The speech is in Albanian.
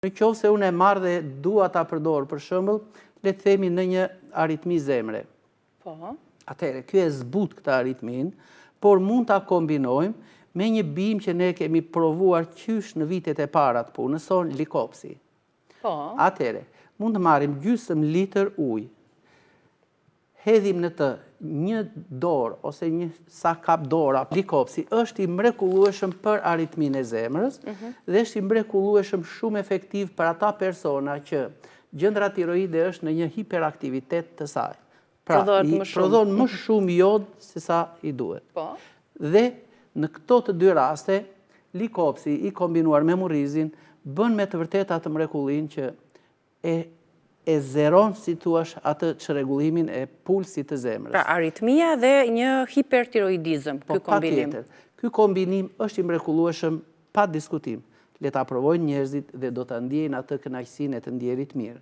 Në qovë se unë e marrë dhe dua ta përdorë, për shembull, le të themi në një aritmi zemre. Po. Atëherë, kjo e zbut këtë aritmin, por mund ta kombinojmë me një bimë që ne kemi provuar qysh në vitet e para të punës sonë, likopsi. Po. Atëherë, mund të marrim gjysmë litër ujë, hedhim në të një dorë ose një sa kap dora likopsi, është i mrekullueshëm për aritmin e zemrës dhe është i mrekullueshëm shumë efektiv për ata persona që gjendra tiroide është në një hiperaktivitet të saj. Pra, prodhon më shumë jod se sa i duhet. Po. Dhe në këto të dy raste, likopsi i kombinuar me murrizin bën me të vërtetë atë mrekullin që e zeron, si thuash, atë çrregullimin e pulsit të zemrës. Pra aritmia dhe një hipertiroidizëm, ky kombinim. Patjetër. Ky kombinim është i mrekullueshëm pa diskutim. Le ta provojnë njerëzit dhe do ta ndjejnë atë kënaqësinë e të ndjerit mirë.